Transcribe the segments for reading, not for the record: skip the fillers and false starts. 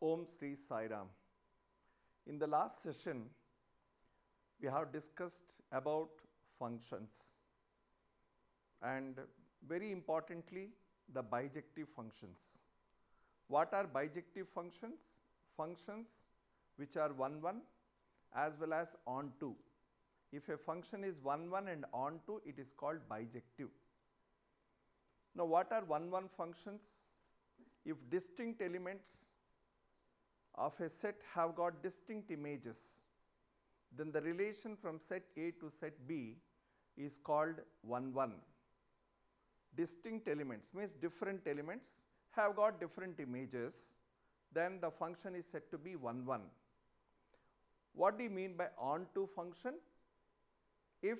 Om Sri Sai Ram. In the last session, we have discussed about functions and very importantly the bijective functions. What are bijective functions? Functions which are 1 1 as well as on 2. If a function is 1 1 and on 2, it is called bijective. Now, what are 1 1 functions? If distinct elements of a set have got distinct images, then the relation from set A to set B is called 1 1. Distinct elements means different elements have got different images, then the function is said to be 1 1. What do you mean by onto function? If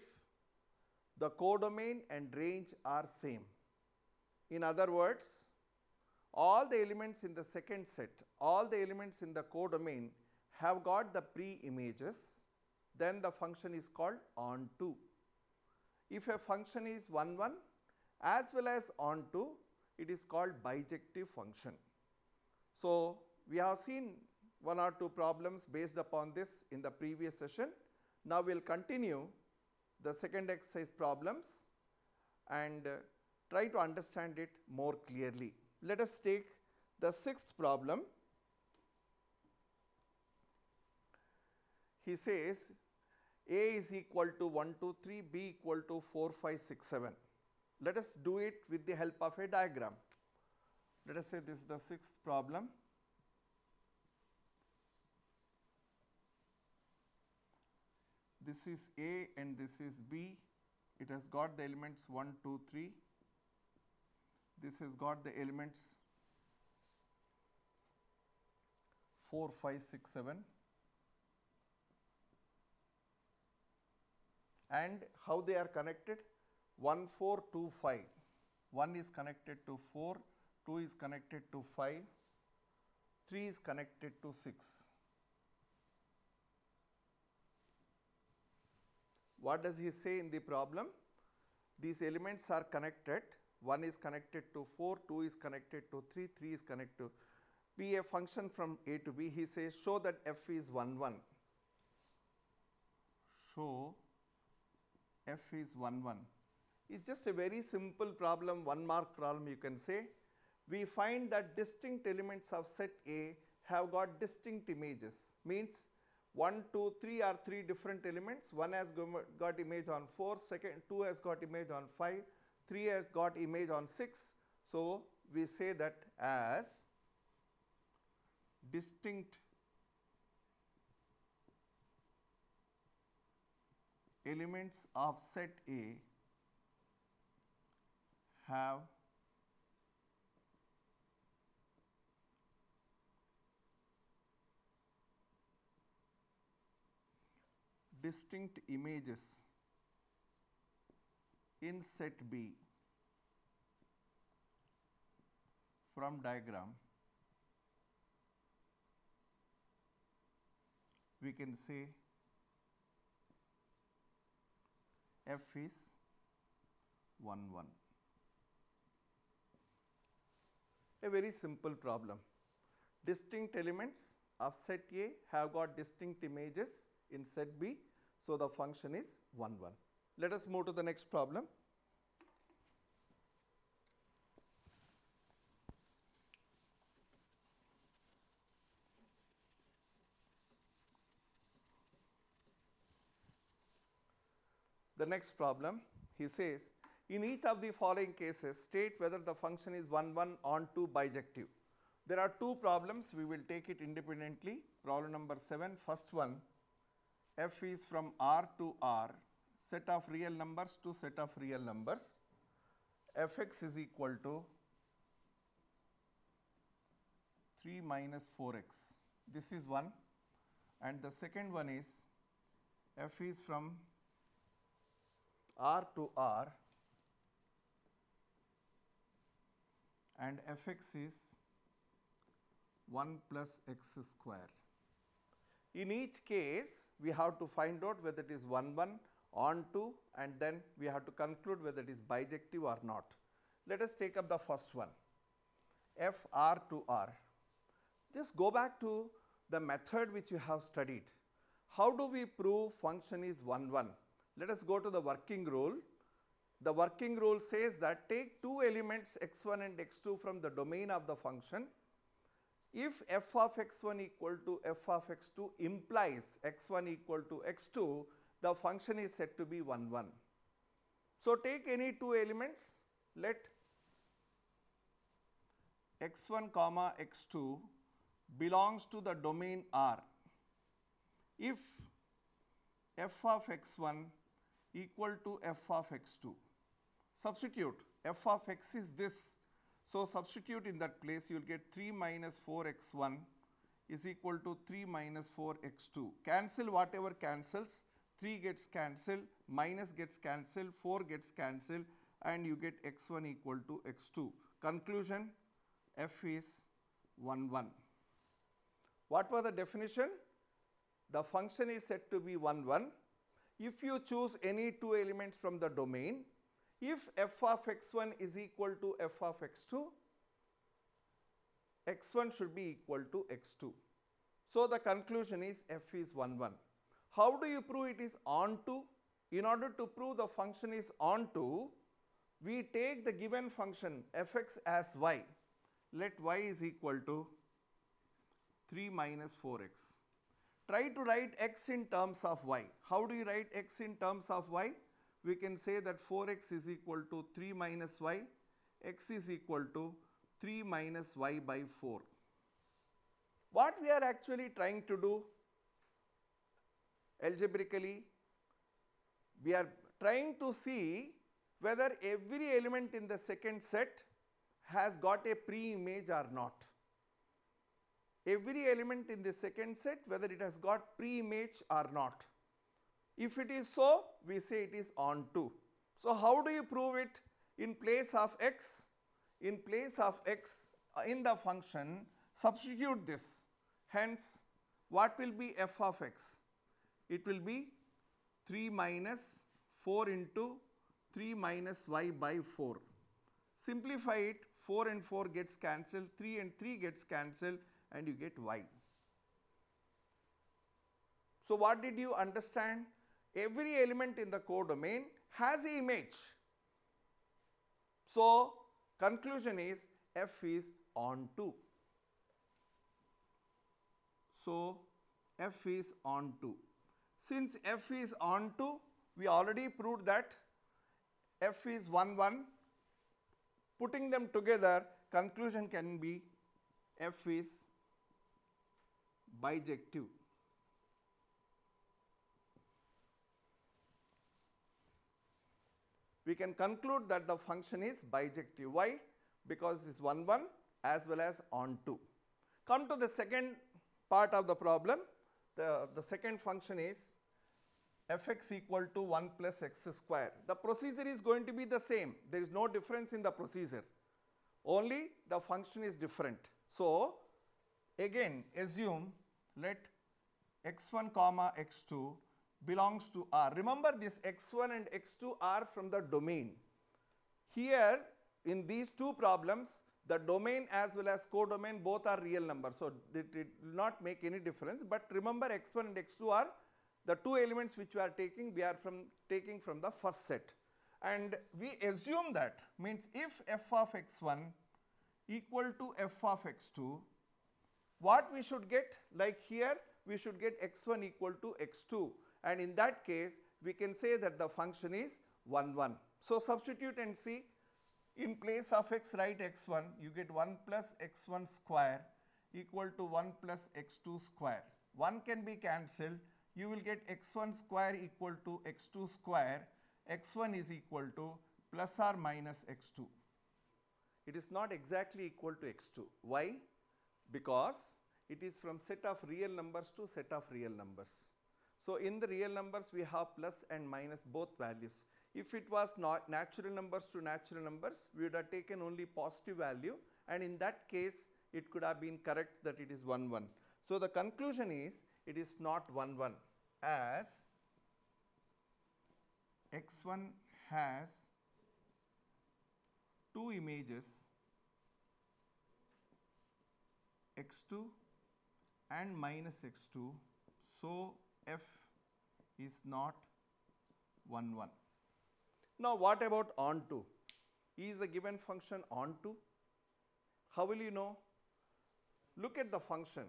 the codomain and range are same. In other words, all the elements in the second set, all the elements in the codomain have got the pre-images, then the function is called onto. If a function is 1 1 as well as onto, it is called bijective function. So, we have seen 1 or 2 problems based upon this in the previous session. Now, we will continue the second exercise problems and try to understand it more clearly. Let us take the sixth problem. He says A is equal to 1, 2, 3, B equal to 4, 5, 6, 7. Let us do it with the help of a diagram. Let us say this is the sixth problem. This is A and this is B. It has got the elements 1, 2, 3. This has got the elements 4, 5, 6, 7. And how they are connected? 1, 4, 2, 5. 1 is connected to 4, 2 is connected to 5, 3 is connected to 6. What does he say in the problem? These elements are connected. 1 is connected to 4, 2 is connected to 3, 3 is connected to be a function from A to B. He says show that f is 1 1. Show f is 1 1. It's just a very simple problem, 1 mark problem you can say. We find that distinct elements of set A have got distinct images, means 1, 2, 3 are 3 different elements. 1 has got image on 4, 2 has got image on 5, 3 has got image on 6. So, we say that as distinct elements of set A have distinct images in set B from diagram. We can say f is 1 1. A very simple problem. Distinct elements of set A have got distinct images in set B. So, the function is 1 1. Let us move to the next problem. The next problem, he says, in each of the following cases, state whether the function is 1 1 onto bijective. There are 2 problems, we will take it independently. Problem number 7, first one, f is from R to R, set of real numbers to set of real numbers, fx is equal to 3 minus 4x. This is one. And the second one is f is from R to R and fx is 1 plus x square. In each case, we have to find out whether it is 1 1 onto, and then we have to conclude whether it is bijective or not. Let us take up the first one, f R to R. just go back to the method which you have studied. How do we prove function is 1, 1? Let us go to the working rule. The working rule says that take two elements x1 and x2 from the domain of the function. If f of x1 equal to f of x2 implies x1 equal to x2, the function is said to be 1, 1. So, take any two elements, let x1 comma x2 belongs to the domain R. If f of x1 equal to f of x2, substitute f of x is this. So, substitute in that place, you will get 3 minus 4x1 is equal to 3 minus 4x2. Cancel whatever cancels, 3 gets cancelled, minus gets cancelled, 4 gets cancelled, and you get x1 equal to x2. Conclusion, f is 1, 1. What was the definition? The function is said to be 1, 1 if you choose any two elements from the domain. If f of x1 is equal to f of x2, x1 should be equal to x2. So, the conclusion is f is 1, 1. How do you prove it is onto? In order to prove the function is onto, we take the given function fx as y. Let y is equal to 3 minus 4x. Try to write x in terms of y. How do you write x in terms of y? We can say that 4x is equal to 3 minus y, x is equal to 3 minus y by 4. What we are actually trying to do algebraically, we are trying to see whether every element in the second set has got a pre-image or not. Every element in the second set, whether it has got pre-image or not. If it is so, we say it is onto. So, how do you prove it? In place of x, in place of x in the function, substitute this. Hence, what will be f of x? It will be 3 minus 4 into 3 minus y by 4. Simplify it, 4 and 4 gets cancelled, 3 and 3 gets cancelled, and you get y. So, what did you understand? Every element in the codomain has an image. So, conclusion is f is onto. So, f is onto. Since f is onto, we already proved that f is 1, 1. Putting them together, conclusion can be f is bijective. We can conclude that the function is bijective. Why? Because it is 1, 1 as well as onto. Come to the second part of the problem. The second function is fx equal to 1 plus x square. The procedure is going to be the same. There is no difference in the procedure. Only the function is different. So, again assume let x1 comma x2 belongs to R. Remember, this x1 and x2 are from the domain. Here in these two problems, the domain as well as codomain both are real numbers. So, it will not make any difference, but remember x1 and x2 are the two elements which we are taking, we are taking from the first set. And we assume that means if f of x1 equal to f of x2, what we should get? Like here we should get x1 equal to x2, and in that case we can say that the function is 1, 1. So, substitute and see. In place of x, write x1, you get 1 plus x1 square equal to 1 plus x2 square. 1 can be cancelled, you will get x1 square equal to x2 square, x1 is equal to plus or minus x2. It is not exactly equal to x2. Why? Because it is from set of real numbers to set of real numbers. So, in the real numbers we have plus and minus both values. If it was not natural numbers to natural numbers, we would have taken only positive value, and in that case it could have been correct that it is 1, 1. So, the conclusion is it is not 1, 1, as x1 has two images x2 and minus x2. So f is not 1, 1. Now what about onto? Is the given function onto? How will you know? Look at the function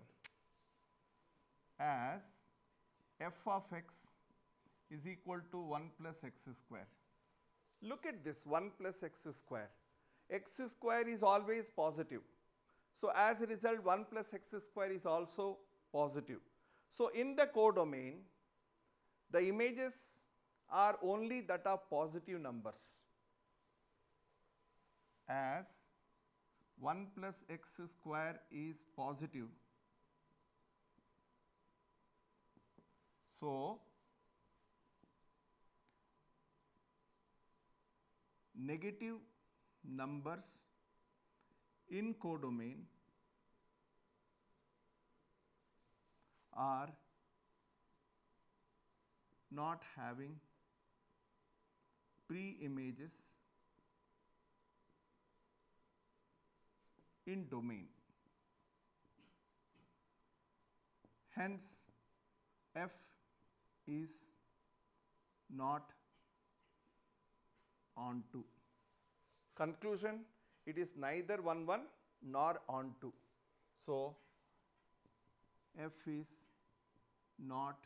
as f of x is equal to 1 plus x square. Look at this 1 plus x square. X square is always positive. So as a result 1 plus x square is also positive. So in the codomain the images are only that of positive numbers, as 1 plus x square is positive. So negative numbers in codomain are not having pre-images in domain. Hence, f is not onto. Conclusion, it is neither 1, 1 nor onto. So, f is not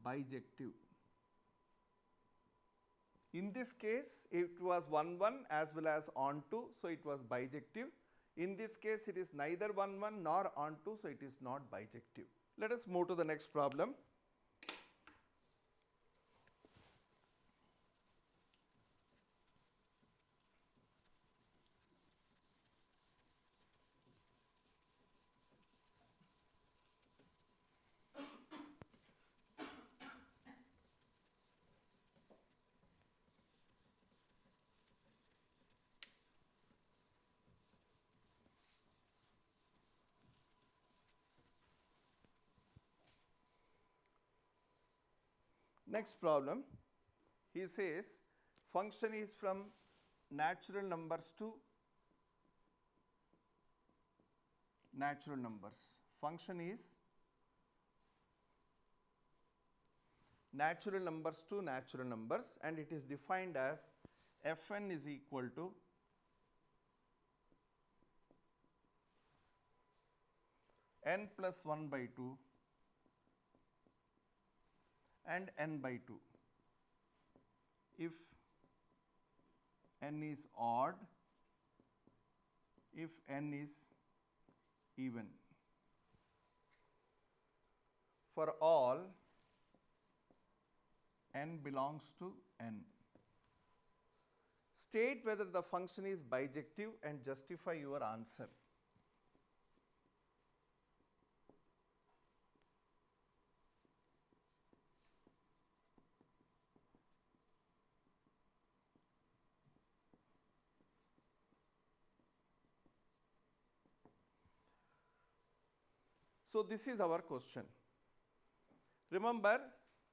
bijective. In this case, it was 1, 1 as well as onto, so it was bijective. In this case, it is neither 1, 1 nor onto, so it is not bijective. Let us move to the next problem. Next problem, he says function is from natural numbers to natural numbers. Function is natural numbers to natural numbers, and it is defined as fn is equal to n plus 1 by 2 and n by 2 if n is odd, if n is even. For all n belongs to n. State whether the function is bijective and justify your answer. So this is our question. Remember,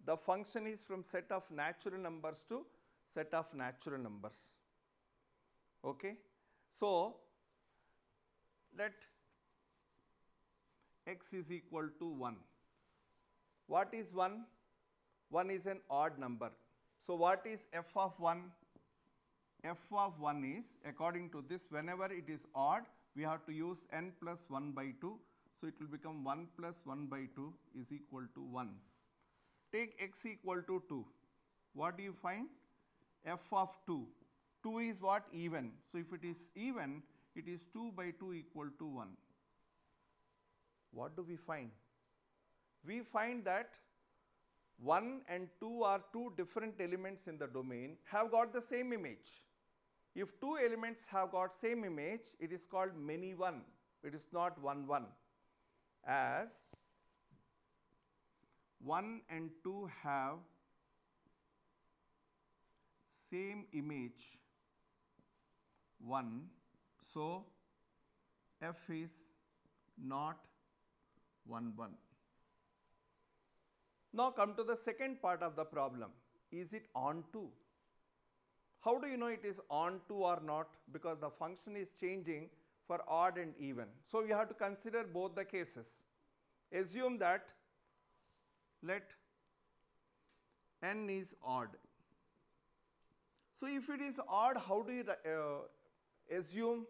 the function is from set of natural numbers to set of natural numbers. Okay. So let x is equal to 1. What is 1? 1 is an odd number. So what is f of 1? F of 1 is, according to this, whenever it is odd, we have to use n plus 1 by 2. So it will become 1 plus 1 by 2 is equal to 1. Take x equal to 2. What do you find? F of 2. 2 is what? Even. So if it is even, it is 2 by 2 equal to 1. What do we find? We find that 1 and 2 are two different elements in the domain, have got the same image. If two elements have got same image, it is called many 1. It is not 1, 1. As 1 and 2 have same image 1, so f is not 1, 1. Now come to the second part of the problem. Is it onto? How do you know it is onto or not? Because the function is changing for odd and even. So we have to consider both the cases. assume that let n is odd. So if it is odd, how do you assume?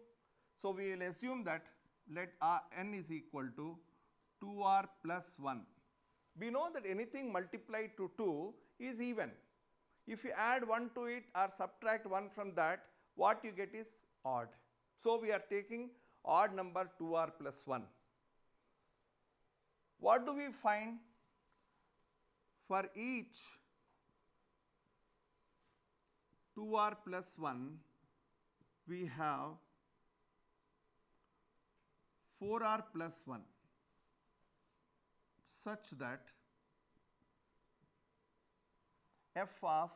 So we will assume that let n is equal to 2r plus 1. We know that anything multiplied to 2 is even. If you add 1 to it or subtract 1 from that, what you get is odd. So we are taking odd number 2r plus 1. What do we find? For each 2r plus 1, we have 4r plus 1, such that f of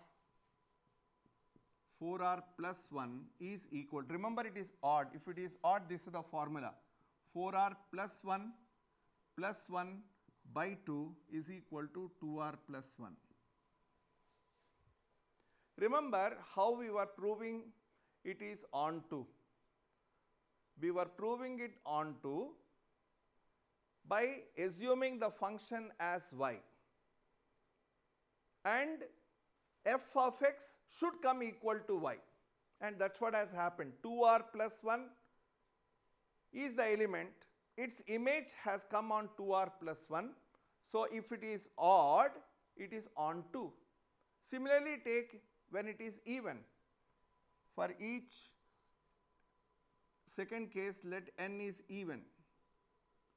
4r plus 1 is equal, remember it is odd, if it is odd this is the formula, 4r plus 1 by 2 is equal to 2r plus 1. Remember how we were proving it is onto. We were proving it onto by assuming the function as y, and f of x should come equal to y, and that is what has happened. 2r plus 1 is the element, its image has come on 2r plus 1. So if it is odd, it is onto. Similarly, take when it is even. For each second case, let n is even.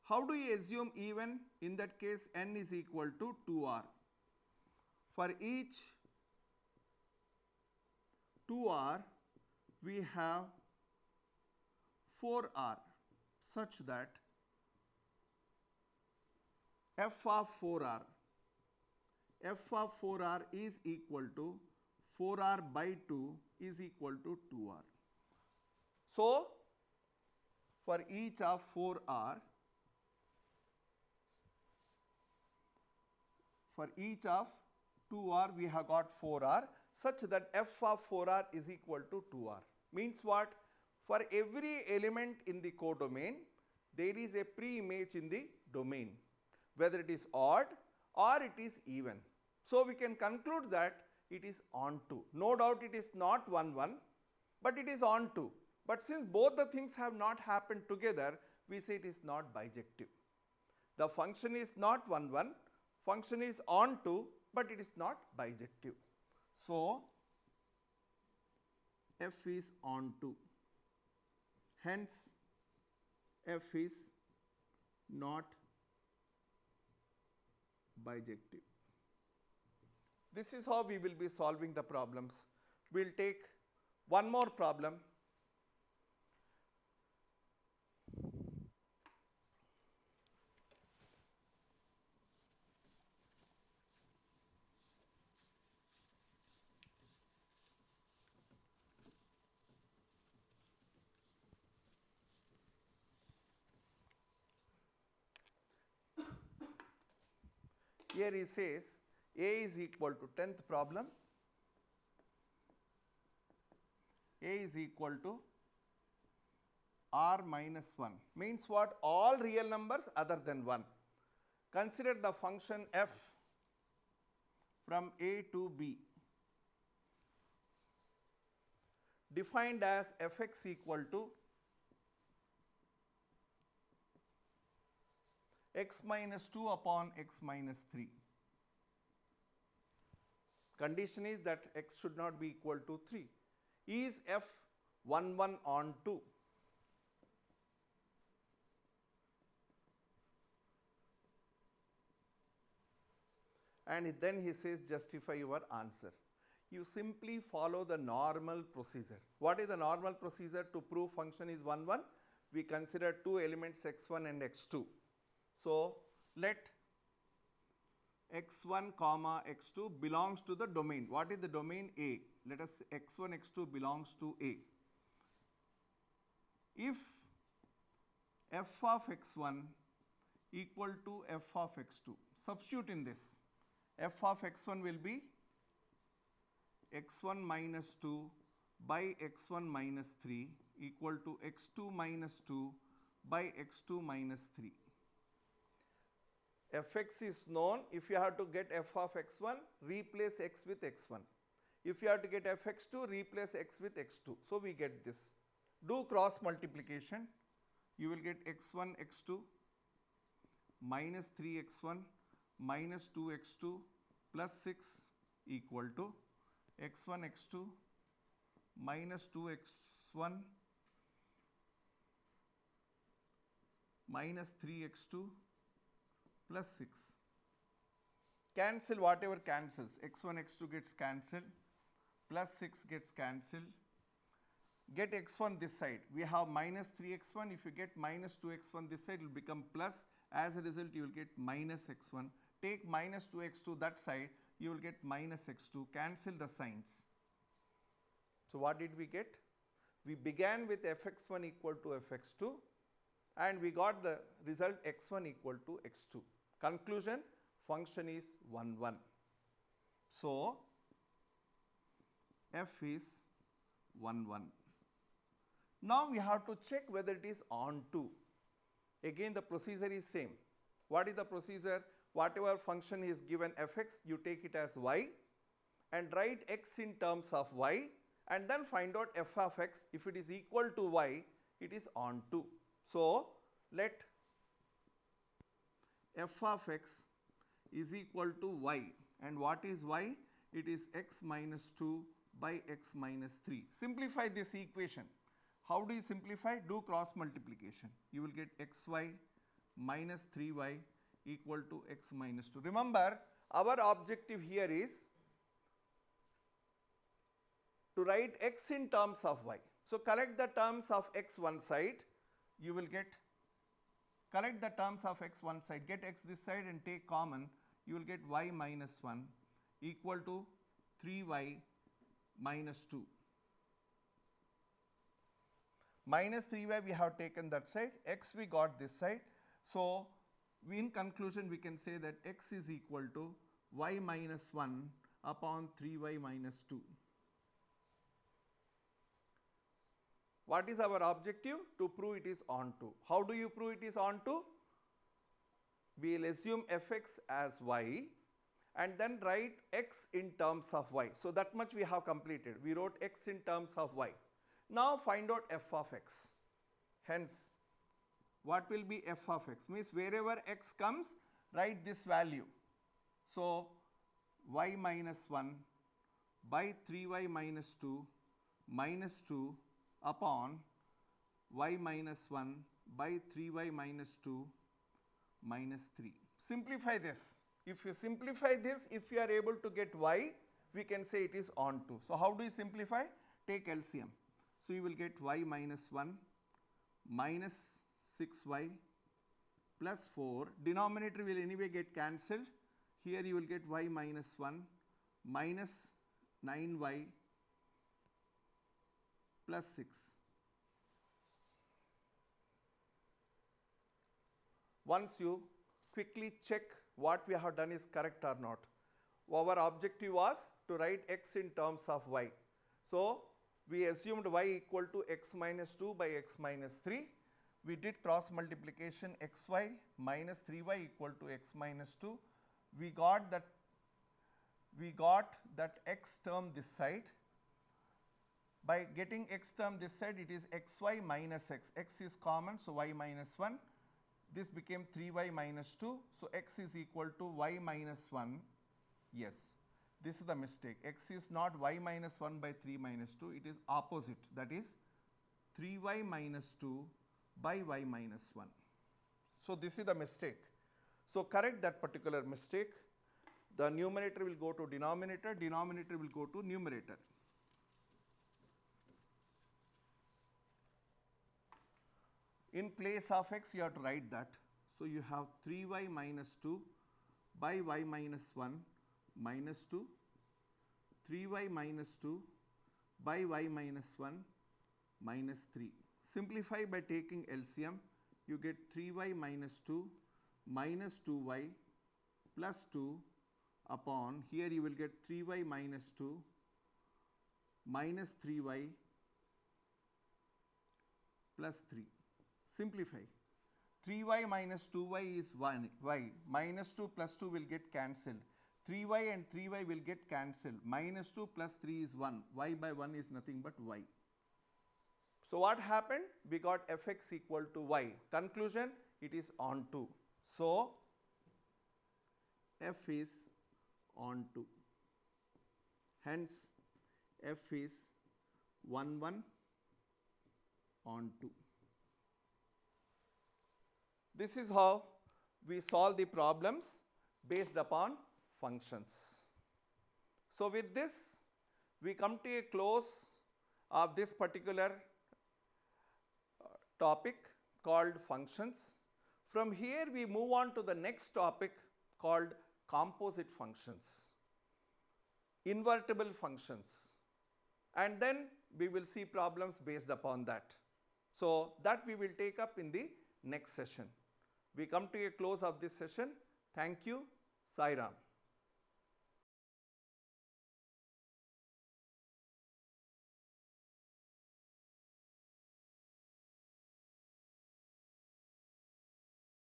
How do you assume even? In that case, n is equal to 2r. For each 2r, we have 4r, such that f of 4r is equal to 4r by 2 is equal to 2r. So for each of 4r, for each of 2r we have got 4r, such that f of 4r is equal to 2r. Means what? For every element in the codomain, there is a pre-image in the domain, whether it is odd or it is even. So we can conclude that it is onto. No doubt it is not 1 1, but it is onto. But since both the things have not happened together, we say it is not bijective. The function is not 1 1, function is onto, but it is not bijective. So f is onto, hence f is not bijective. This is how we will be solving the problems. We will take one more problem. Here he says A is equal to 10th problem. A is equal to r minus 1. Means what? All real numbers other than 1. Consider the function f from A to B, defined as fx equal to x minus 2 upon x minus 3. Condition is that x should not be equal to 3. Is f 1 1 on 2? And then he says justify your answer. You simply follow the normal procedure. What is the normal procedure to prove function is 1 1? We consider two elements x1 and x2. So let x1 comma x2 belongs to the domain. What is the domain? A. Let us say x1 x2 belongs to A. If f of x1 equal to f of x2, substitute in this. F of x1 will be x1 minus 2 by x1 minus 3 equal to x2 minus 2 by x2 minus 3. fx is known. If you have to get f of x1, replace x with x1. If you have to get fx2, replace x with x2. So we get this. Do cross multiplication. You will get x1 x2 minus 3x1 minus 2x2 plus 6 equal to x1 x2 minus 2x1 minus 3x2 plus 6. Cancel whatever cancels. x1 x2 gets cancelled, plus 6 gets cancelled. Get x1 this side. We have minus 3x1. If you get minus 2x1 this side, it will become plus. As a result, you will get minus x1. Take minus 2x2 that side, you will get minus x2. Cancel the signs. So what did we get? We began with fx1 equal to fx2 and we got the result x1 equal to x2. Conclusion, function is 1, 1. So f is 1, 1. Now we have to check whether it is onto. Again the procedure is same. What is the procedure? Whatever function is given fx, you take it as y and write x in terms of y and then find out f of x. If it is equal to y, it is onto. So let f of x is equal to y, and what is y? It is x minus 2 by x minus 3. Simplify this equation. How do you simplify? Do cross multiplication. You will get xy minus 3y equal to x minus 2. Remember, our objective here is to write x in terms of y. So collect the terms of x one side, you will get, collect the terms of x one side, get x this side and take common, you will get y minus 1 equal to 3y minus 2. Minus 3y we have taken that side, x we got this side. So in conclusion we can say that x is equal to y minus 1 upon 3y minus 2. What is our objective? To prove it is onto. How do you prove it is onto? We will assume fx as y and then write x in terms of y. So that much we have completed. We wrote x in terms of y. Now find out f of x. Hence, what will be f of x? Means wherever x comes, write this value. So y minus 1 by 3y minus 2 minus 2 upon y minus 1 by 3y minus 2 minus 3. Simplify this. If you simplify this, if you are able to get y, we can say it is onto. So how do you simplify? Take LCM. So you will get y minus 1 minus 6y plus 4. Denominator will anyway get cancelled. Here you will get y minus 1 minus 9y plus 6. Once you quickly check what we have done is correct or not. Our objective was to write x in terms of y. So we assumed y equal to x minus 2 by x minus 3. We did cross multiplication xy minus 3y equal to x minus 2. We got that x term this side. By getting x term this side, it is xy minus x. X is common, so y minus 1. This became 3y minus 2. So x is equal to y minus 1. Yes, this is the mistake. X is not y minus 1 by 3 minus 2. It is opposite. That is 3y minus 2 by y minus 1. So this is the mistake. So correct that particular mistake. The numerator will go to denominator. Denominator will go to numerator. In place of x, you have to write that. So you have 3y minus 2 by y minus 1 minus 2, 3y minus 2 by y minus 1 minus 3. Simplify by taking LCM. You get 3y minus 2 minus 2y plus 2 upon, here you will get 3y minus 2 minus 3y plus 3. Simplify. 3y minus 2y is 1 y, minus 2 plus 2 will get cancelled, 3y and 3y will get cancelled, minus 2 plus 3 is 1, y by 1 is nothing but y. So what happened? We got fx equal to y. Conclusion, it is onto. So f is onto. Hence f is 1 1 onto. This is how we solve the problems based upon functions. So with this, we come to a close of this particular topic called functions. From here we move on to the next topic called composite functions, invertible functions, and then we will see problems based upon that. So that we will take up in the next session. We come to a close of this session. Thank you. Sai Ram.